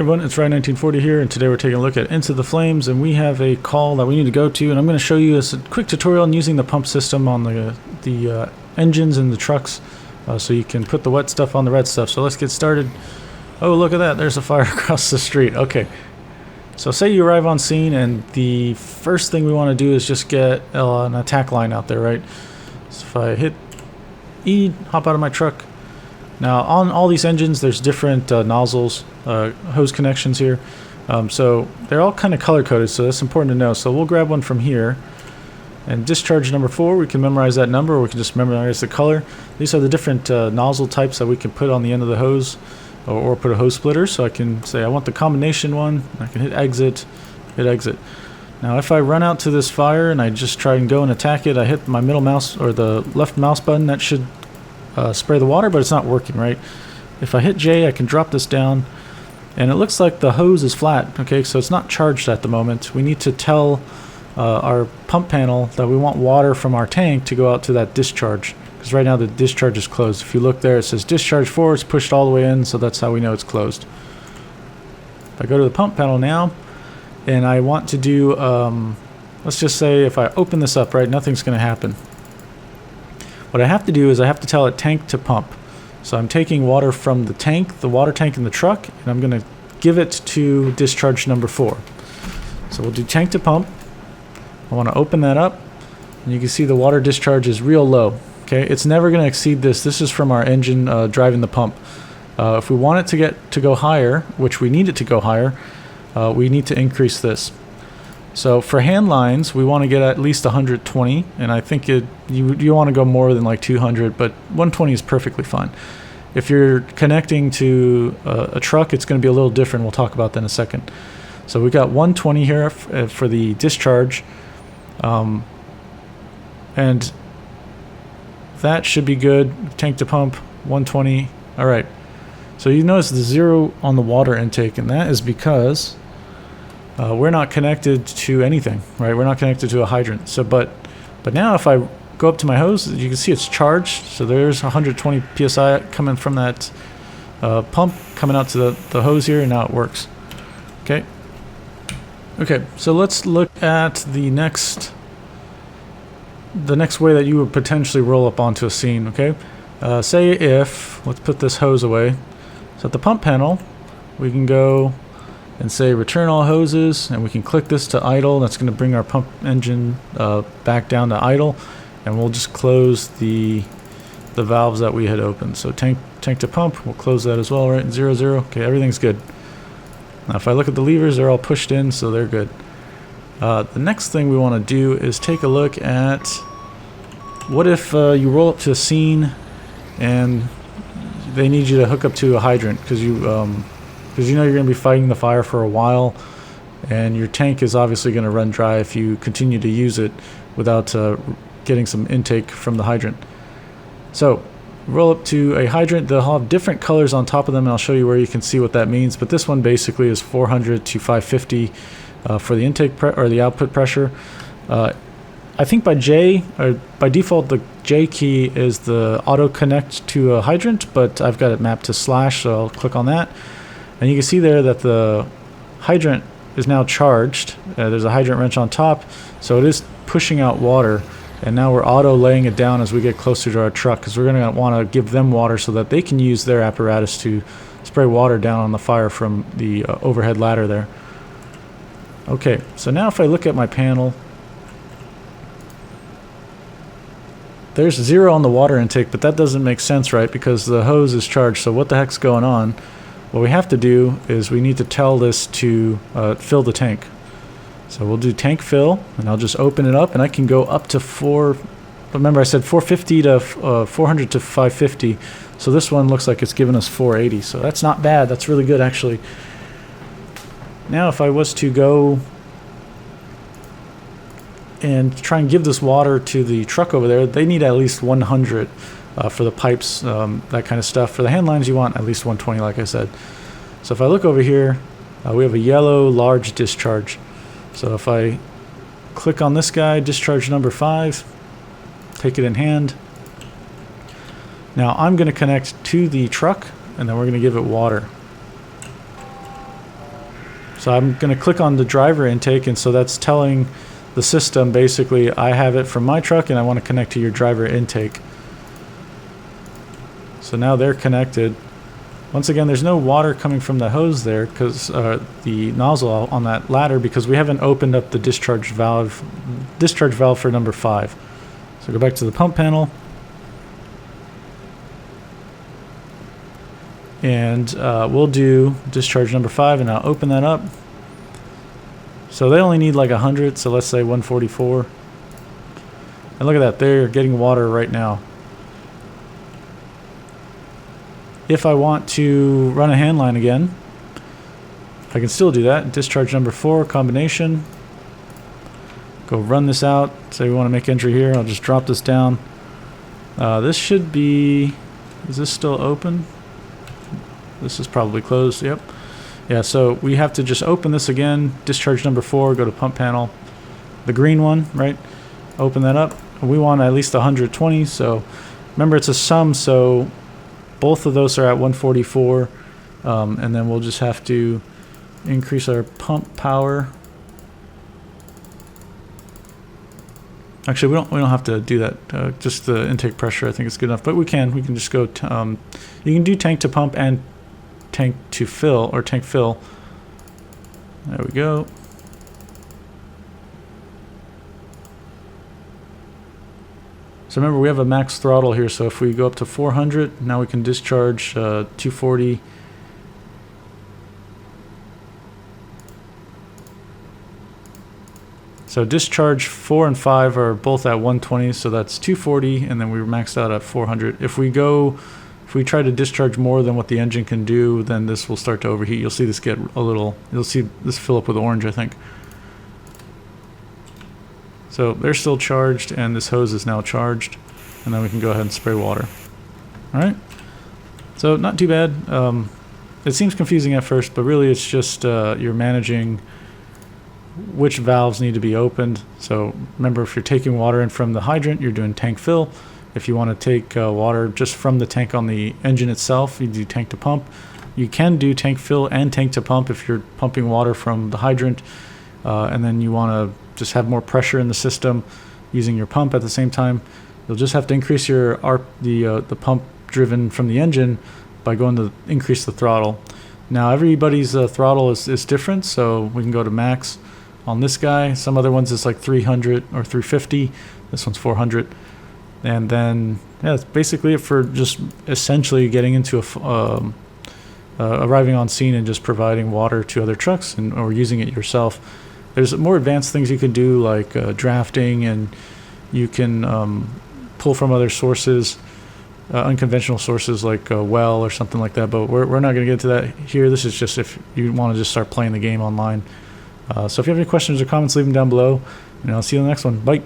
Hey everyone, it's Ryan1940 here, and today we're taking a look at Into the Flames, and we have a call that we need to go to, and I'm going to show you a quick tutorial on using the pump system on the engines and the trucks, so you can put the wet stuff on the red stuff. So let's get started. Oh, look at that, there's a fire across the street. Okay, so say you arrive on scene, and the first thing we want to do is just get an attack line out there, right? So if I hit E, hop out of my truck. Now on all these engines there's different nozzles, hose connections here, so they're all kind of color coded, so that's important to know. So we'll grab one from here, and discharge number 4, we can memorize that number, or we can just memorize the color. These are the different nozzle types that we can put on the end of the hose, or put a hose splitter. So I can say I want the combination one, I can hit exit, hit exit. Now if I run out to this fire and I just try and go and attack it, I hit my middle mouse or the left mouse button, that should spray the water, but it's not working right. If I hit J, I can drop this down, and it looks like the hose is flat. Okay, so it's not charged at the moment. We need to tell our pump panel that we want water from our tank to go out to that discharge, because right now the discharge is closed. If you look there, it says discharge 4, it's pushed all the way in, so that's how we know it's closed. If I go to the pump panel now, and I want to do, let's just say if I open this up, right, nothing's going to happen. What I have to do is I have to tell it tank to pump. So I'm taking water from the tank, the water tank in the truck, and I'm going to give it to discharge number 4. So we'll do tank to pump. I want to open that up, and you can see the water discharge is real low. Okay, it's never going to exceed this. This is from our engine driving the pump. If we want it to go higher, which we need it to go higher, we need to increase this. So for hand lines, we want to get at least 120, and I think you want to go more than like 200, but 120 is perfectly fine. If you're connecting to a truck, it's going to be a little different. We'll talk about that in a second. So we got 120 here for the discharge, and that should be good. Tank to pump, 120. All right. So you notice the 0 on the water intake, and that is because we're not connected to anything, right? We're not connected to a hydrant. So, but now if I go up to my hose, you can see it's charged. So there's 120 psi coming from that pump coming out to the hose here, and now it works. Okay. Okay. So let's look at the next way that you would potentially roll up onto a scene. Okay. Say if, let's put this hose away. So at the pump panel, we can go and say return all hoses, and we can click this to idle. That's going to bring our pump engine back down to idle, and we'll just close the valves that we had opened. So tank to pump, we'll close that as well, right? 0 0. Okay, everything's good. Now if I look at the levers, they're all pushed in, so they're good. The next thing we want to do is take a look at what if you roll up to a scene and they need you to hook up to a hydrant because you know you're going to be fighting the fire for a while, and your tank is obviously going to run dry if you continue to use it without getting some intake from the hydrant. So roll up to a hydrant. They'll have different colors on top of them, and I'll show you where you can see what that means. But this one basically is 400 to 550 for the intake or the output pressure. I think by default the J key is the auto connect to a hydrant, but I've got it mapped to slash, so I'll click on that. And you can see there that the hydrant is now charged. There's a hydrant wrench on top, so it is pushing out water. And now we're auto laying it down as we get closer to our truck, because we're going to want to give them water so that they can use their apparatus to spray water down on the fire from the overhead ladder there. Okay, so now if I look at my panel, there's 0 on the water intake, but that doesn't make sense, right? Because the hose is charged, so what the heck's going on? What we have to do is we need to tell this to fill the tank. So we'll do tank fill, and I'll just open it up, and I can go up to 4. Remember I said 450 to 400 to 550. So this one looks like it's giving us 480. So that's not bad. That's really good actually. Now if I was to go and try and give this water to the truck over there, they need at least 100. For the pipes, that kind of stuff. For the hand lines, you want at least 120, like I said. So if I look over here, we have a yellow large discharge. So if I click on this guy, discharge number 5, take it in hand. Now I'm going to connect to the truck, and then we're going to give it water. So I'm going to click on the driver intake, and so that's telling the system basically I have it from my truck and I want to connect to your driver intake. So now they're connected. Once again, there's no water coming from the hose there, because the nozzle on that ladder, because we haven't opened up the discharge valve for number 5. So go back to the pump panel, and we'll do discharge number 5, and I'll open that up. So they only need like 100, so let's say 144. And look at that, they're getting water right now. If I want to run a hand line again, I can still do that. Discharge number 4, combination. Go run this out. Say we want to make entry here. I'll just drop this down. This should be... Is this still open? This is probably closed. Yep. Yeah, so we have to just open this again. Discharge number 4, go to pump panel. The green one, right? Open that up. We want at least 120, so remember it's a sum, so both of those are at 144, and then we'll just have to increase our pump power. Actually, we don't have to do that. Just the intake pressure, I think, is good enough. But we can just go. You can do tank to pump and tank to fill, or tank fill. There we go. So remember, we have a max throttle here, so if we go up to 400, now we can discharge 240. So discharge 4 and 5 are both at 120, so that's 240, and then we maxed out at 400. If we try to discharge more than what the engine can do, then this will start to overheat. You'll see this get a little, you'll see this fill up with orange, I think. So they're still charged, and this hose is now charged, and then we can go ahead and spray water. All right, so not too bad. It seems confusing at first, but really it's just you're managing which valves need to be opened. So remember, if you're taking water in from the hydrant, you're doing tank fill. If you want to take water just from the tank on the engine itself, you do tank to pump. You can do tank fill and tank to pump if you're pumping water from the hydrant, and then you want to just have more pressure in the system using your pump at the same time. You'll just have to increase your the pump driven from the engine by going to increase the throttle. Now everybody's throttle is different, so we can go to max on this guy. Some other ones is like 300 or 350. This one's 400. And then yeah, that's basically it for just essentially getting into arriving on scene and just providing water to other trucks or using it yourself. There's more advanced things you can do, like drafting, and you can pull from other sources, unconventional sources like a well or something like that, but we're not going to get into that here. This is just if you want to just start playing the game online. So if you have any questions or comments, leave them down below, and I'll see you in the next one. Bye.